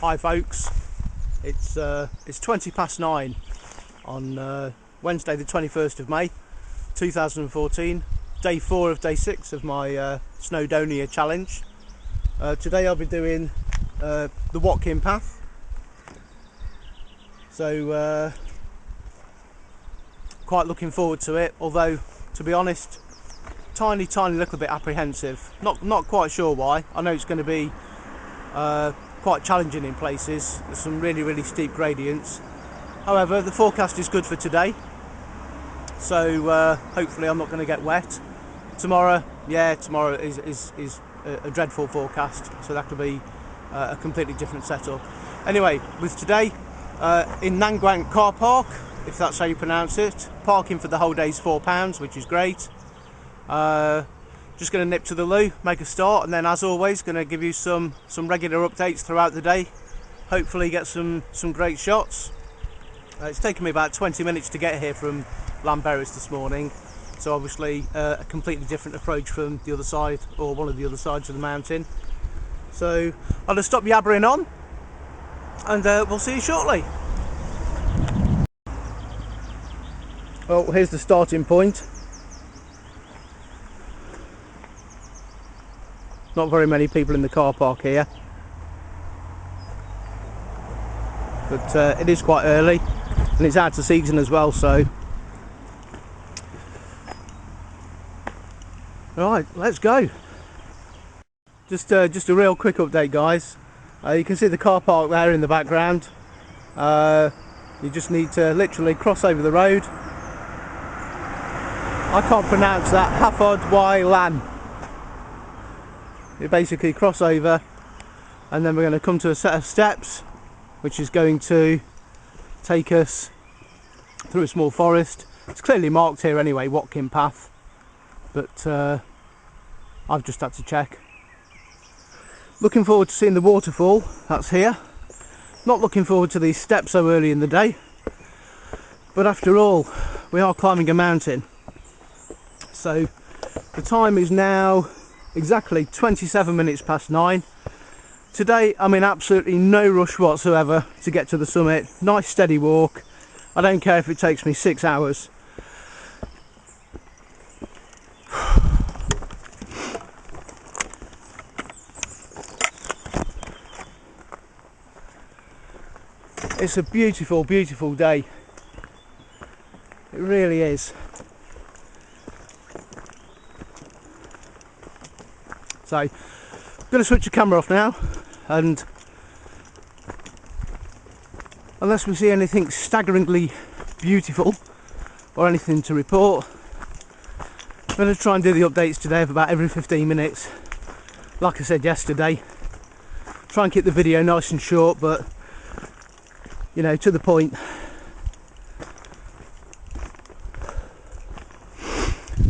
Hi folks, it's 20 past 9 on Wednesday the 21st of May 2014, day 4 of day 6 of my Snowdonia challenge. Today I'll be doing the Watkin path, so quite looking forward to it, although to be honest tiny little bit apprehensive, not quite sure why. I know it's going to be quite challenging in places. There's some really steep gradients. However, the forecast is good for today, so hopefully I'm not going to get wet. Tomorrow is a dreadful forecast, so that could be a completely different setup. Anyway, with today in Nanguang car park, if that's how you pronounce it, parking for the whole day is £4, which is great. Just going to nip to the loo, make a start, and then as always going to give you some regular updates throughout the day. Hopefully get some great shots. It's taken me about 20 minutes to get here from Llanberis this morning, so obviously a completely different approach from the other side, or one of the other sides of the mountain. So I'll just stop yabbering on, and we'll see you shortly. Well, here's the starting point. Not very many people in the car park here, but it is quite early and it's out of season as well, so right, let's go. Just a real quick update, guys. You can see the car park there in the background. You just need to literally cross over the road. I can't pronounce that. Hafod Y Lan. You basically cross over, and then we're going to come to a set of steps which is going to take us through a small forest. It's clearly marked here anyway, Watkin path, but I've just had to check. Looking forward to seeing the waterfall, that's here. Not looking forward to these steps so early in the day, but after all we are climbing a mountain. So the time is now exactly 27 minutes past 9. Today I'm in absolutely no rush whatsoever to get to the summit. Nice steady walk. I don't care if it takes me 6 hours. It's a beautiful day. It really is. So I'm going to switch the camera off now, and unless we see anything staggeringly beautiful or anything to report, I'm going to try and do the updates today of about every 15 minutes. Like I said yesterday, try and keep the video nice and short, but you know, to the point.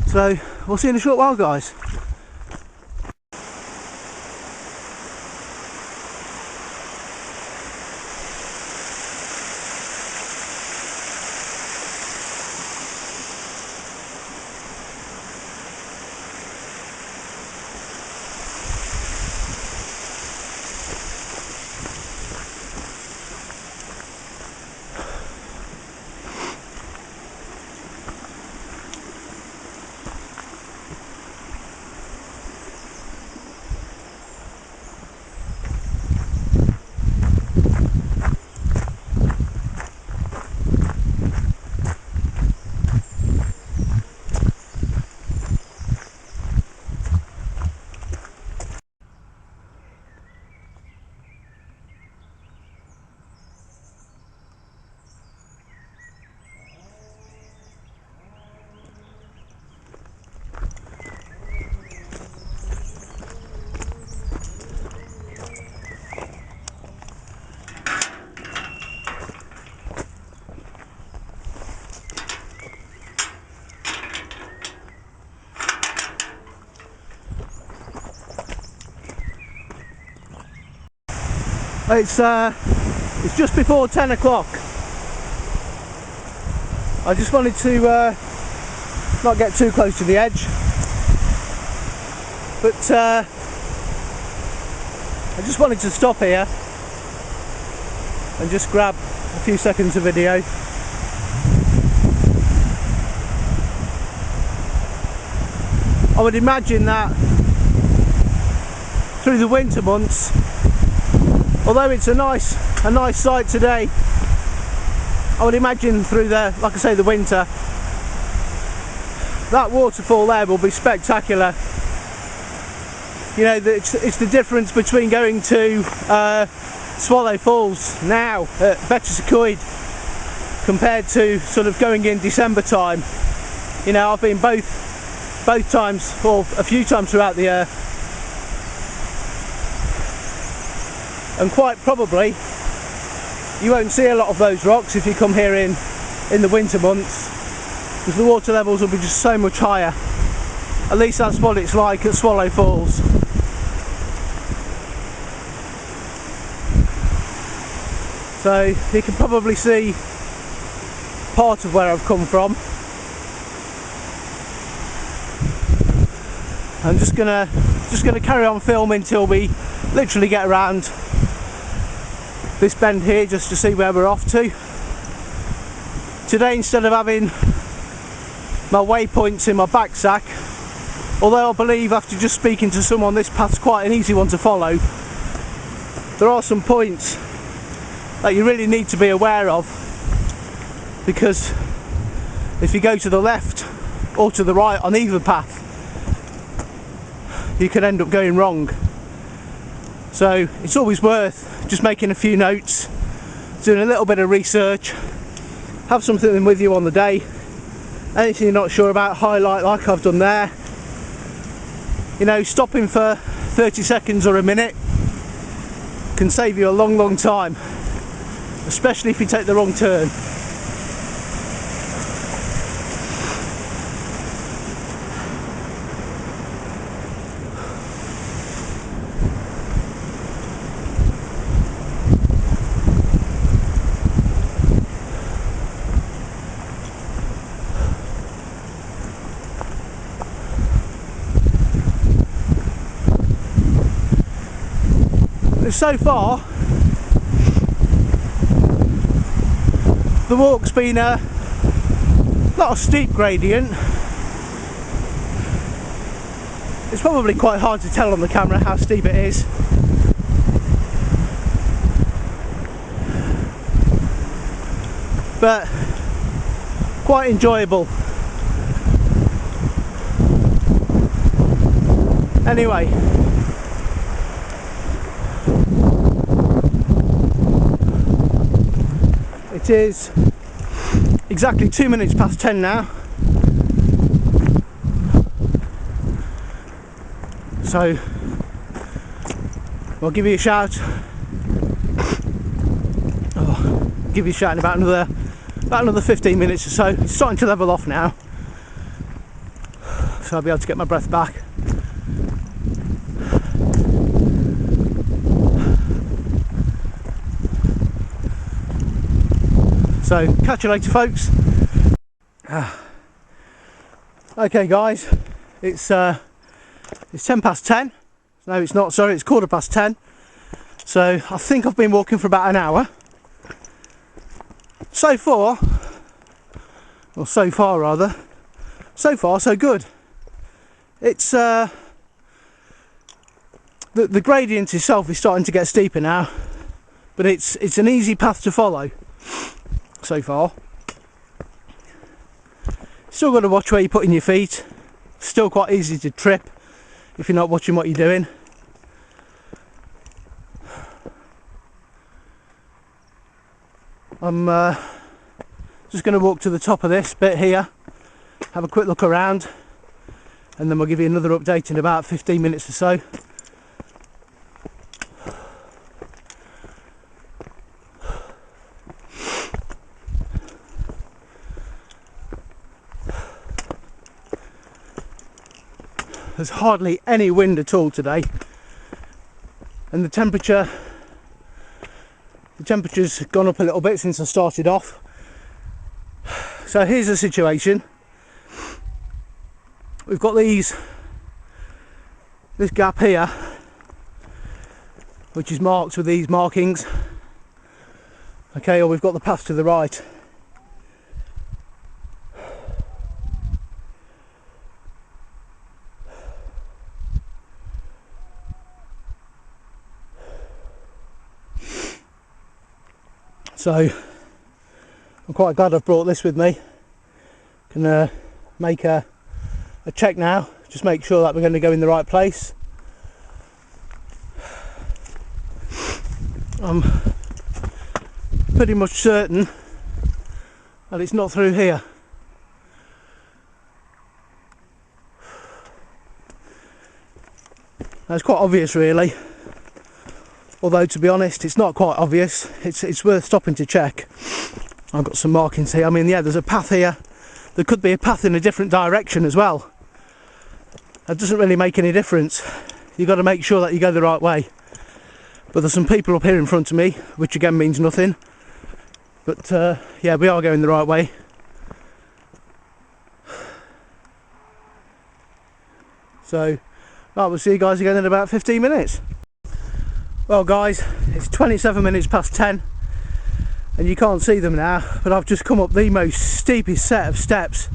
So we'll see you in a short while, guys. It's just before 10 o'clock. I just wanted to not get too close to the edge, but I just wanted to stop here and just grab a few seconds of video. I would imagine that through the winter months, although it's a nice sight today, I would imagine through the, like I say, the winter, that waterfall there will be spectacular. You know, it's the difference between going to Swallow Falls now at Betws-y-Coed compared to sort of going in December time. You know, I've been both times, or a few times throughout the year, and quite probably you won't see a lot of those rocks if you come here in the winter months, because the water levels will be just so much higher. At least that's what it's like at Swallow Falls. So you can probably see part of where I've come from. I'm just gonna carry on filming till we literally get around this bend here, just to see where we're off to. Today, instead of having my waypoints in my backpack, although I believe after just speaking to someone this path's quite an easy one to follow, there are some points that you really need to be aware of, because if you go to the left or to the right on either path, you could end up going wrong. So it's always worth just making a few notes, doing a little bit of research, have something with you on the day. Anything you're not sure about, highlight like I've done there. You know, stopping for 30 seconds or a minute can save you a long time, especially if you take the wrong turn. So far, the walk's been not a steep gradient. It's probably quite hard to tell on the camera how steep it is. But quite enjoyable. Anyway, it is exactly 2 minutes past 10 now, so I'll give you a shout. Give you a shout in about another 15 minutes or so. It's starting to level off now, so I'll be able to get my breath back. So catch you later, folks. Okay guys, it's 10 past 10. No, it's not, sorry, it's 10:15. So I think I've been walking for about an hour. So far so good. It's the gradient itself is starting to get steeper now, but it's an easy path to follow so far. Still got to watch where you're putting your feet. Still quite easy to trip if you're not watching what you're doing. I'm just going to walk to the top of this bit here, have a quick look around, and then we'll give you another update in about 15 minutes or so. There's hardly any wind at all today, and the temperature's gone up a little bit since I started off. So here's the situation. We've got this gap here, which is marked with these markings, Okay, or we've got the path to the right. So I'm quite glad I've brought this with me. Can make a check now, just make sure that we're going to go in the right place. I'm pretty much certain that it's not through here. That's quite obvious really, although to be honest it's not quite obvious. It's worth stopping to check. I've got some markings here. I mean, yeah, there's a path here. There could be a path in a different direction as well. That doesn't really make any difference. You've got to make sure that you go the right way. But there's some people up here in front of me, which again means nothing. But yeah, we are going the right way. So, right, we'll see you guys again in about 15 minutes. Well guys, it's 27 minutes past 10 and you can't see them now, but I've just come up the most steepest set of steps.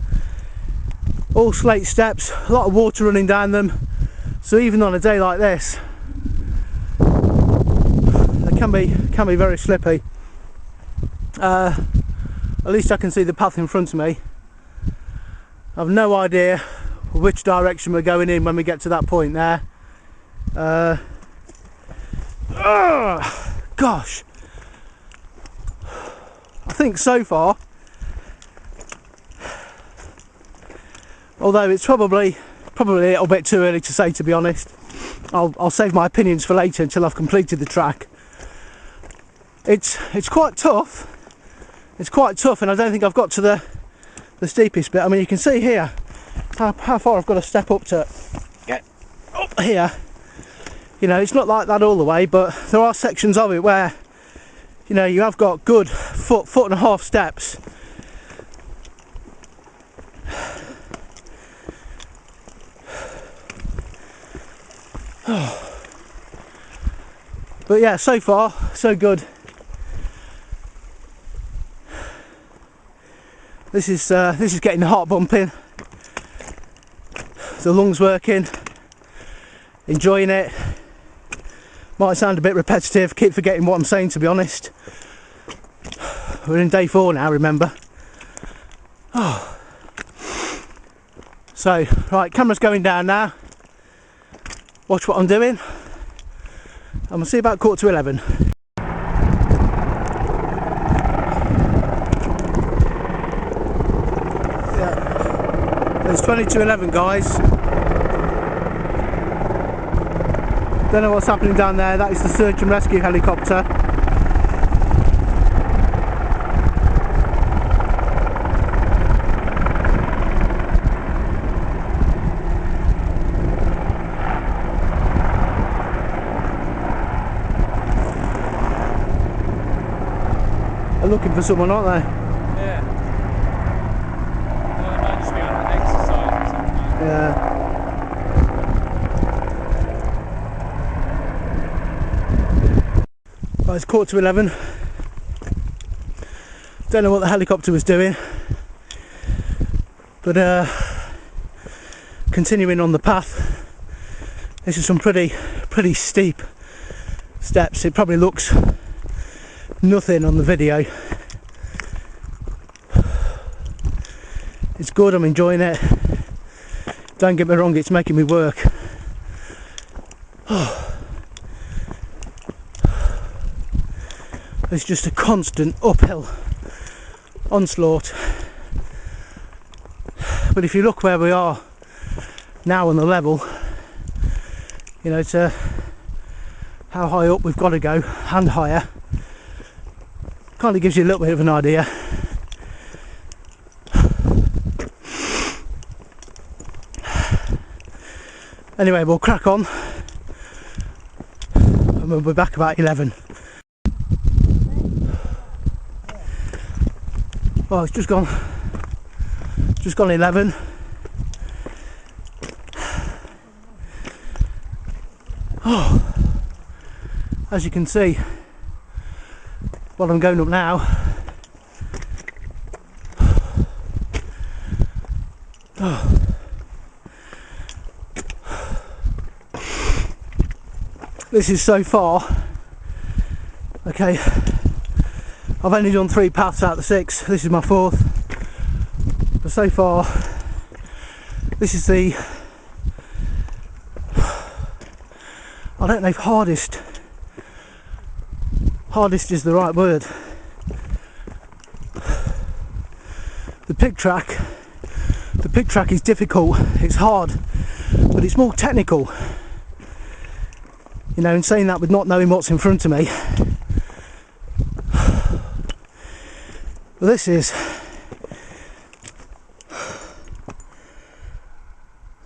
All slate steps, a lot of water running down them. So even on a day like this, they can be very slippy. At least I can see the path in front of me. I've no idea which direction we're going in when we get to that point there. Gosh, I think so far, although it's probably a little bit too early to say, to be honest. I'll save my opinions for later until I've completed the track. It's quite tough. It's quite tough, and I don't think I've got to the steepest bit. I mean, you can see here how far I've got to step up to get up here. You know, it's not like that all the way, but there are sections of it where, you know, you have got good foot and a half steps. But yeah, so far so good. This is getting the heart bumping, the lungs working, enjoying it. Might sound a bit repetitive, keep forgetting what I'm saying, to be honest. We're in day 4 now, remember. Oh. So, right, camera's going down now. Watch what I'm doing. And we'll see you about 11:15. Yeah. It's 22:11, guys. Don't know what's happening down there. That is the search and rescue helicopter. They're looking for someone, aren't they? Yeah. Well, they might just be on an exercise or something. Yeah. Right, it's 11:15. Don't know what the helicopter was doing, but continuing on the path. This is some pretty steep steps. It probably looks nothing on the video. It's good, I'm enjoying it. Don't get me wrong, it's making me work. It's just a constant uphill onslaught. But if you look where we are now on the level, you know, to how high up we've got to go and higher, kind of gives you a little bit of an idea. Anyway, we'll crack on and we'll be back about 11. Oh, it's just gone 11. Oh, as you can see, Well, I'm going up now. This is so far. Okay, I've only done 3 paths out of the 6. This is my 4th. But so far, this is the, I don't know if hardest is the right word. The pig track is difficult, it's hard, but it's more technical. You know, in saying that with not knowing what's in front of me. But this is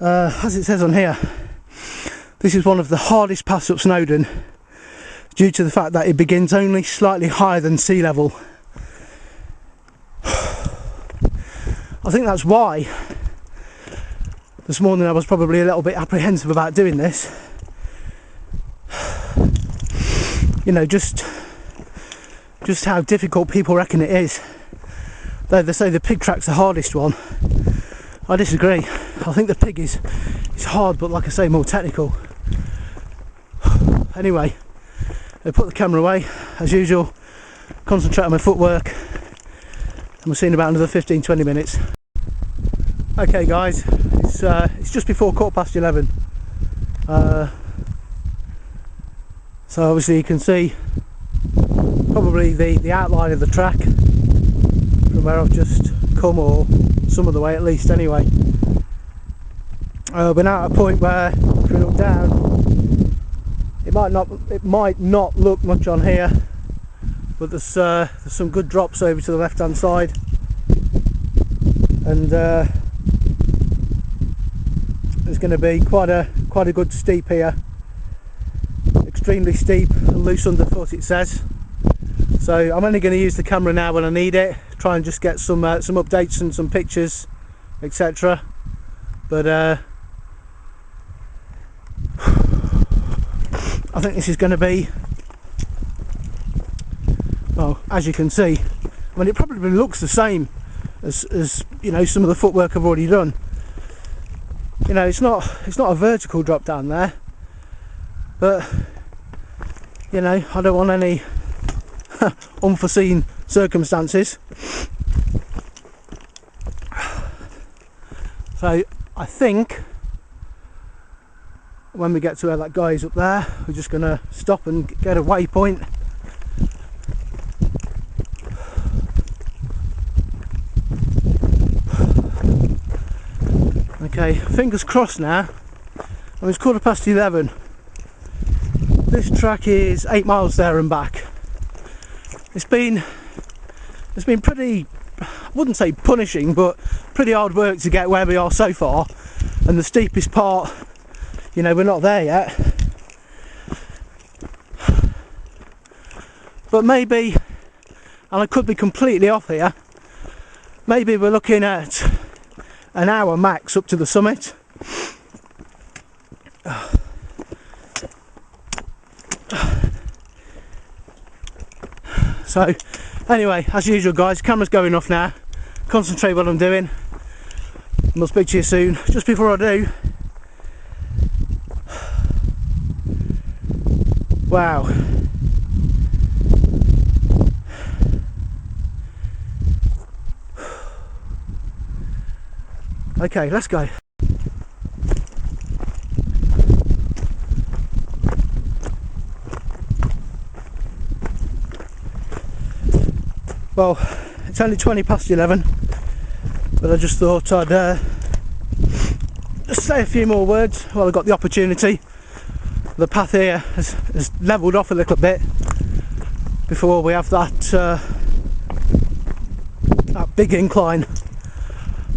as it says on here, this is one of the hardest paths up Snowdon, due to the fact that it begins only slightly higher than sea level. I think that's why this morning I was probably a little bit apprehensive about doing this. You know, just how difficult people reckon it is. Though they say the pig track's the hardest one, I disagree. I think the pig is hard, but like I say, more technical. Anyway, I put the camera away as usual, concentrate on my footwork, and we'll see in about another 15-20 minutes. Okay guys, it's just before 11:15. So obviously you can see probably the outline of the track from where I've just come, or some of the way at least anyway. We're now at a point where if we look down, it might not look much on here, but there's some good drops over to the left hand side, and there's going to be quite a good steep here. Extremely steep and loose underfoot, it says. So I'm only going to use the camera now when I need it, try and just get some updates and some pictures, etc. But I think this is going to be, well, as you can see, I mean, it probably looks the same as you know, some of the footwork I've already done. You know, it's not a vertical drop down there, but you know, I don't want any unforeseen circumstances. So I think when we get to where that guy is up there, we're just going to stop and get a waypoint. Okay, fingers crossed now. I mean, it's 11:15. This track is 8 miles there and back. It's been pretty, I wouldn't say punishing, but pretty hard work to get where we are so far. And the steepest part, you know, we're not there yet. But maybe, and I could be completely off here, maybe we're looking at an hour max up to the summit. So anyway, as usual guys, camera's going off now, concentrate what I'm doing, and we'll speak to you soon. Just before I do, wow, okay, let's go. Well, it's only 11:20, but I just thought I'd just say a few more words while I got the opportunity. The path here has levelled off a little bit before we have that big incline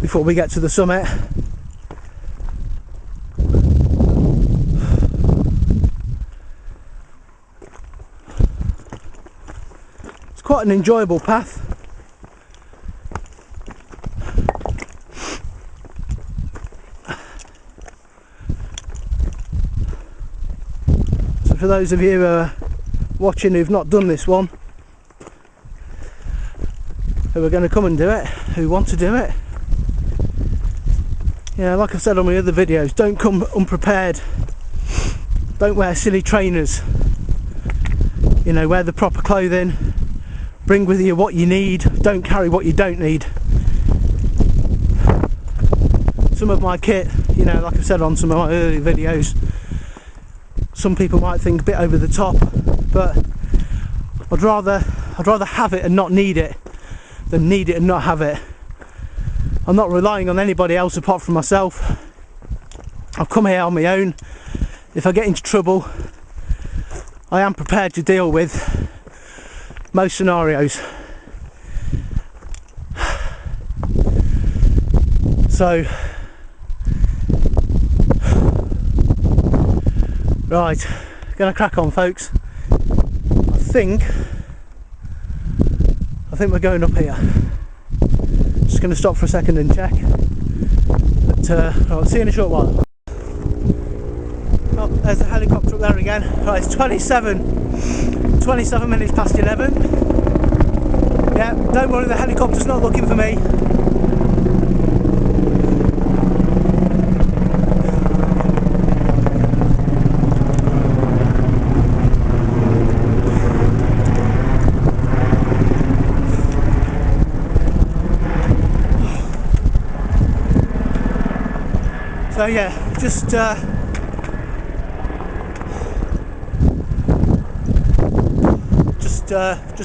before we get to the summit. Quite an enjoyable path. So for those of you watching who've not done this one, who are going to come and do it, who want to do it. Yeah, like I've said on my other videos, don't come unprepared. Don't wear silly trainers. You know, wear the proper clothing. Bring with you what you need. Don't carry what you don't need. Some of my kit, you know, like I've said on some of my earlier videos, some people might think a bit over the top, but I'd rather have it and not need it than need it and not have it. I'm not relying on anybody else apart from myself. I've come here on my own. If I get into trouble, I am prepared to deal with most scenarios. So, right, gonna crack on, folks. I think we're going up here. Just going to stop for a second and check. But I'll see you in a short while. Oh, there's a helicopter up there again. Right, it's 27 minutes past 11. Yeah, don't worry, the helicopter's not looking for me. So yeah, just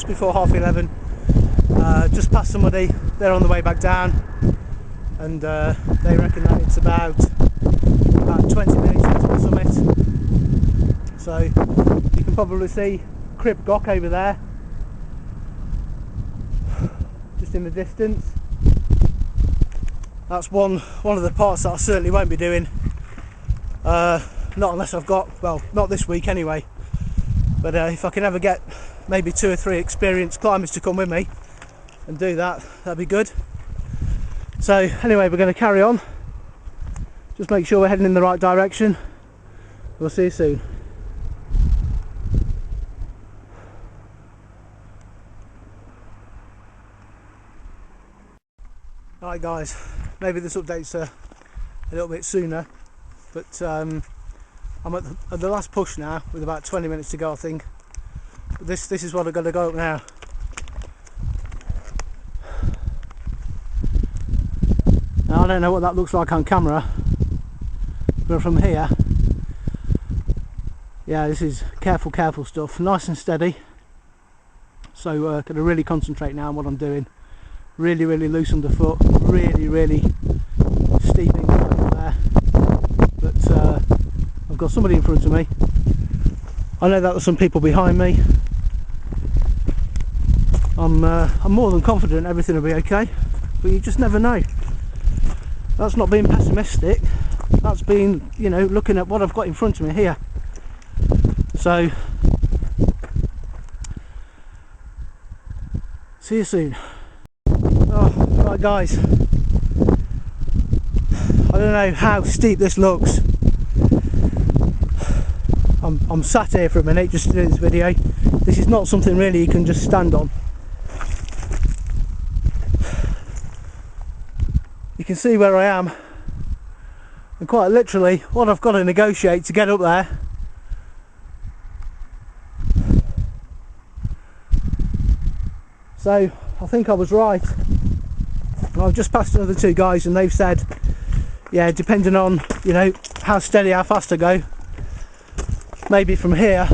before 11:30, just past somebody. They're on the way back down, and they reckon that it's about 20 minutes into the summit. So you can probably see Crib Goch over there, just in the distance. That's one of the parts that I certainly won't be doing. Not unless I've got, well, not this week anyway. But if I can ever get maybe 2 or 3 experienced climbers to come with me and do that, that'd be good. So anyway, we're going to carry on. Just make sure we're heading in the right direction. We'll see you soon. Right guys, maybe this update's a little bit sooner, but I'm at the last push now with about 20 minutes to go, I think. But this is what I've got to go up now. Now I don't know what that looks like on camera, but from here, yeah, this is careful stuff, nice and steady. So going to really concentrate now on what I'm doing. Really loose underfoot, really steep incline there. But I've got somebody in front of me. I know that there's some people behind me. I'm more than confident everything will be okay, but you just never know. That's not being pessimistic. That's being, you know, looking at what I've got in front of me here. So, see you soon. Oh, right guys, I don't know how steep this looks. I'm sat here for a minute just to do this video. This is not something really you can just stand on. You can see where I am, and quite literally what I've got to negotiate to get up there. So I think I was right. I've just passed another 2 guys and they've said, yeah, depending on, you know, how steady, how fast I go, maybe from here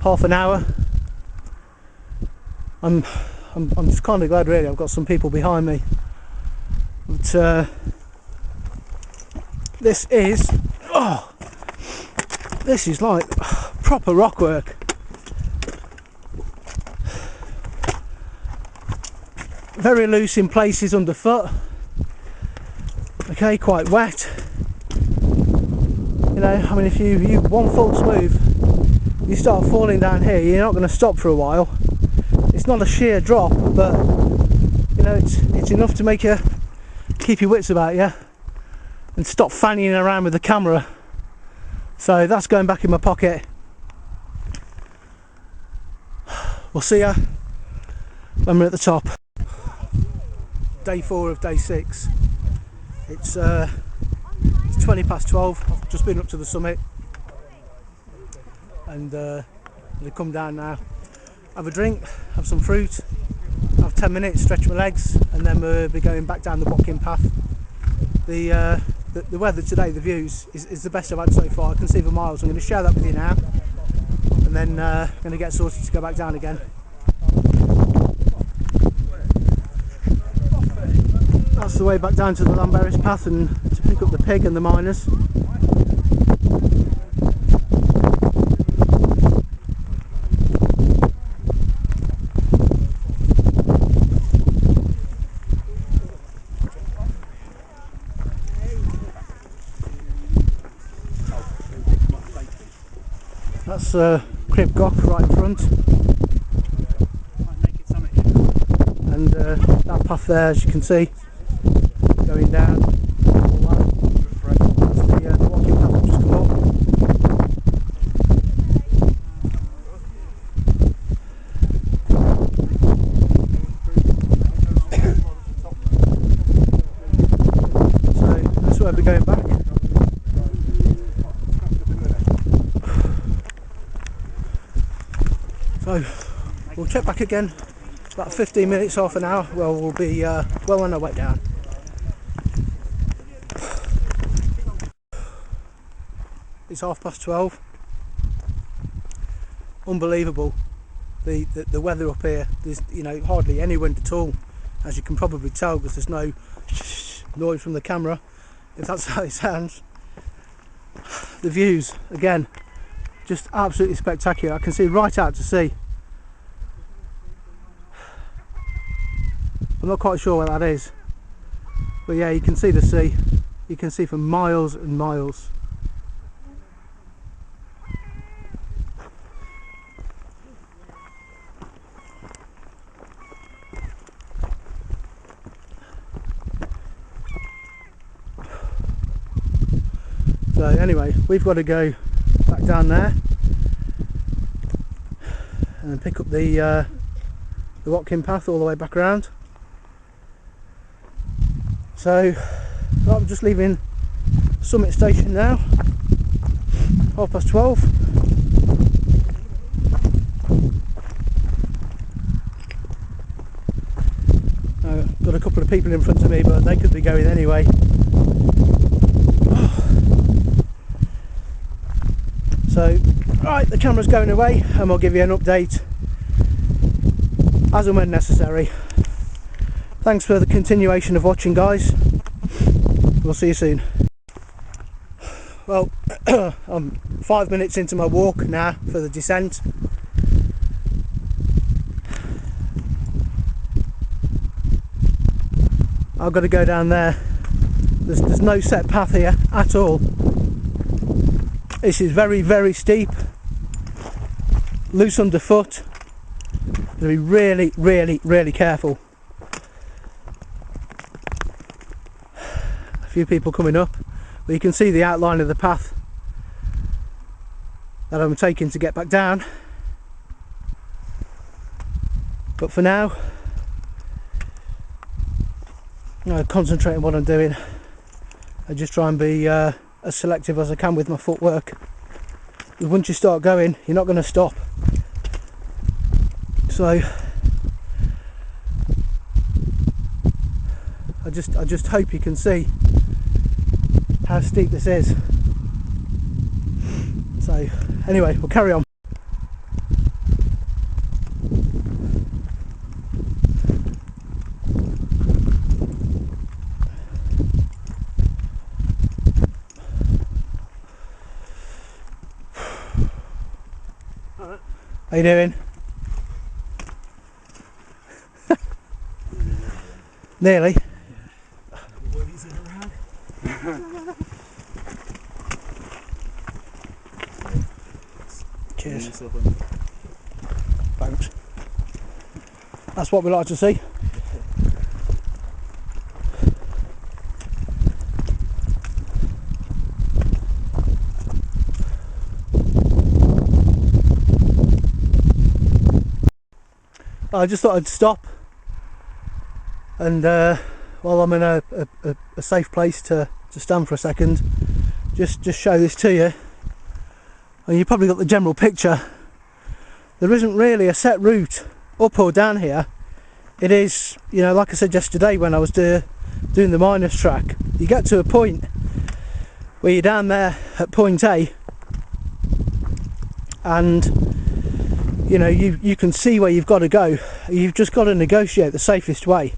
half an hour. I'm just kind of glad really I've got some people behind me. But this is like proper rock work. Very loose in places underfoot. Okay, quite wet. You know, I mean, if you one full smooth, you start falling down here, you're not going to stop for a while. It's not a sheer drop, but you know, it's enough to make you keep your wits about you and stop fannying around with the camera. So that's going back in my pocket. We'll see ya when we're at the top. day 4 of day 6. It's 20 past 12. I've just been up to the summit, and they come down now, have a drink, have some fruit, have 10 minutes, stretch my legs, and then we'll be going back down the Watkin path. The weather today, the views, is the best I've had so far. I can see for miles. I'm going to share that with you now, and then I'm going to get sorted to go back down again. That's the way back down to the Lamberris path and to pick up the pig and the miners. That's Crib Goch right in front, and that path there, as you can see, going down. That's the Watkin path I've just come up. So that's where we're going back. So we'll check back again about 15 minutes, half an hour. Well, we'll be well on our way down. It's 12:30. Unbelievable, the weather up here. There's hardly any wind at all, as you can probably tell, because there's no noise from the camera, if that's how it sounds. The views again, just absolutely spectacular. I can see right out to sea. I'm not quite sure where that is, but yeah, you can see the sea. You can see for miles and miles. So anyway, we've got to go back down there and then pick up the Watkin path all the way back around. So I'm just leaving Summit Station now, 12:30. I've got a couple of people in front of me, but they could be going anyway. So, right, the camera's going away, and we'll give you an update as and when necessary. Thanks for the continuation of watching, guys. We'll see you soon. Well, I'm 5 minutes into my walk now for the descent. I've got to go down there. There's no set path here at all. This is very, very steep, loose underfoot. Got to be really, really, really careful. A few people coming up, but you can see the outline of the path that I'm taking to get back down. But for now, I'm going to concentrate on what I'm doing and just try and be as selective as I can with my footwork. Because once you start going, you're not going to stop. So I just hope you can see how steep this is. So anyway, we'll carry on. How you doing? Nearly. Cheers. Thanks. That's what we like to see. I just thought I'd stop and while I'm in a safe place to stand for a second, just show this to you, and you probably got the general picture. There isn't really a set route up or down here. It is, you know, like I said yesterday when I was doing the miners track, you get to a point where you're down there at point A, and you know, you can see where you've got to go. You've just got to negotiate the safest way.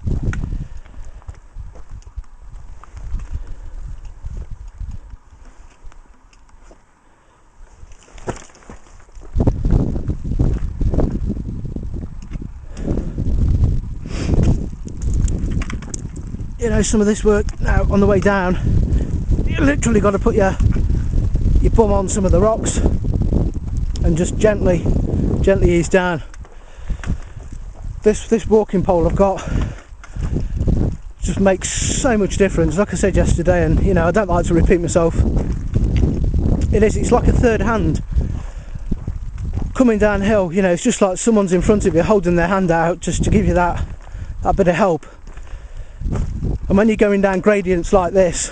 You know, some of this work now on the way down, you literally got to put your bum on some of the rocks and just gently ease down. This walking pole I've got just makes so much difference. Like I said yesterday, and you know, I don't like to repeat myself, it's like a third hand coming downhill. You know, it's just like someone's in front of you holding their hand out just to give you that bit of help. And when you're going down gradients like this,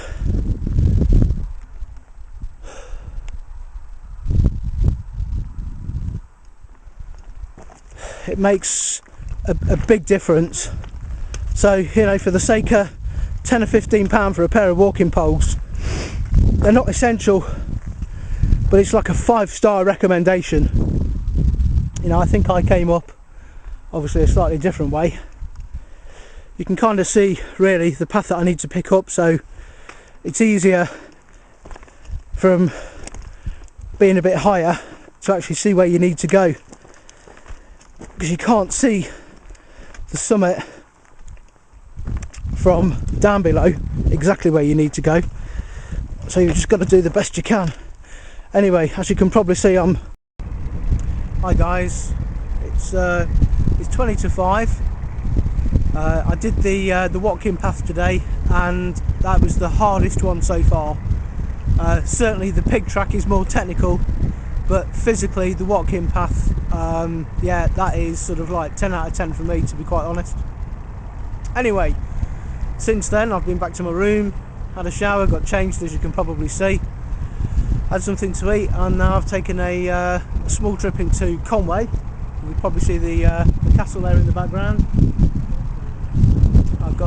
it makes a big difference. So, you know, for the sake of £10 or £15 for a pair of walking poles, they're not essential, but it's like a 5-star recommendation. You know, I think I came up obviously a slightly different way. You can kind of see really the path that I need to pick up, so it's easier from being a bit higher to actually see where you need to go, because you can't see the summit from down below exactly where you need to go, so you've just got to do the best you can. Anyway, as you can probably see, hi guys, it's 20 to 5. I did the Watkin path today, and that was the hardest one so far. Certainly the pig track is more technical, but physically the Watkin path, yeah, that is sort of like 10 out of 10 for me, to be quite honest. Anyway, since then I've been back to my room, had a shower, got changed as you can probably see, had something to eat, and now I've taken a small trip into Conway. You can probably see the castle there in the background. I've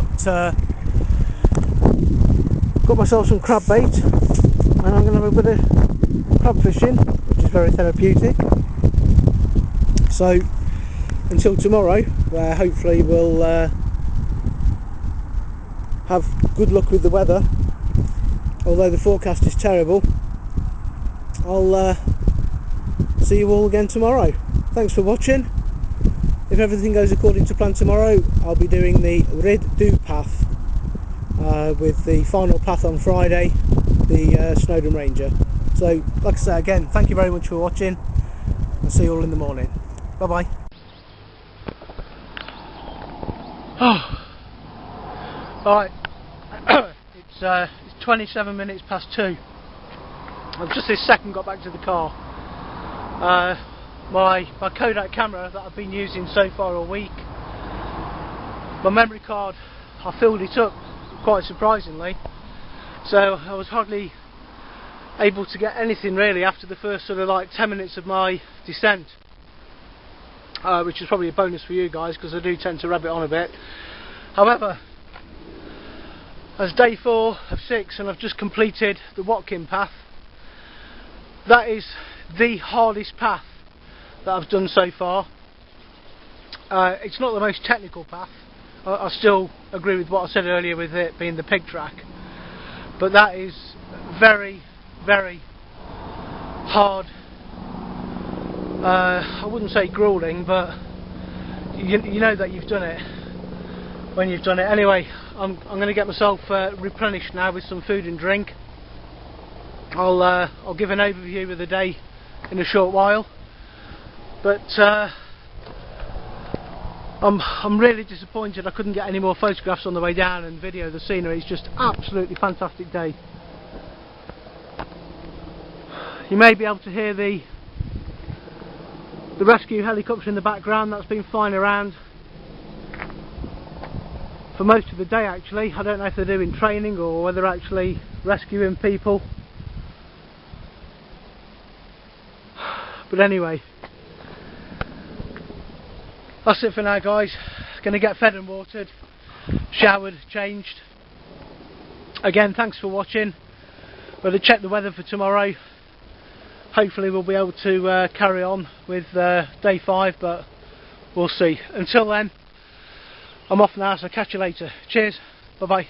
got myself some crab bait, and I'm going to have a bit of crab fishing, which is very therapeutic. So until tomorrow, where hopefully we'll have good luck with the weather, although the forecast is terrible. I'll see you all again tomorrow. Thanks for watching. If everything goes according to plan tomorrow, I'll be doing the Rid-Do path with the final path on Friday, the Snowdon Ranger. So, like I say again, thank you very much for watching. I'll see you all in the morning. Bye bye. Right, it's 27 minutes past 2. I've just this second got back to the car. My Kodak camera that I've been using so far all week, my memory card, I filled it up quite surprisingly, so I was hardly able to get anything really after the first sort of like 10 minutes of my descent, which is probably a bonus for you guys, because I do tend to rabbit on a bit. However, as day 4 of 6 and I've just completed the Watkin path, that is the hardest path that I've done so far. It's not the most technical path. I still agree with what I said earlier with it being the pig track, but that is very, very hard. I wouldn't say grueling, but you know that you've done it when you've done it. Anyway, I'm going to get myself replenished now with some food and drink. I'll give an overview of the day in a short while. But I'm really disappointed I couldn't get any more photographs on the way down and video the scenery. It's just absolutely fantastic day. You may be able to hear the rescue helicopter in the background. That's been flying around. for most of the day actually. I don't know if they're doing training or whether they're actually rescuing people. But anyway, that's it for now guys. Gonna get fed and watered, showered, changed. Again, thanks for watching. We'll check the weather for tomorrow. Hopefully we'll be able to carry on with day 5, but we'll see. Until then, I'm off now, so catch you later. Cheers, bye bye.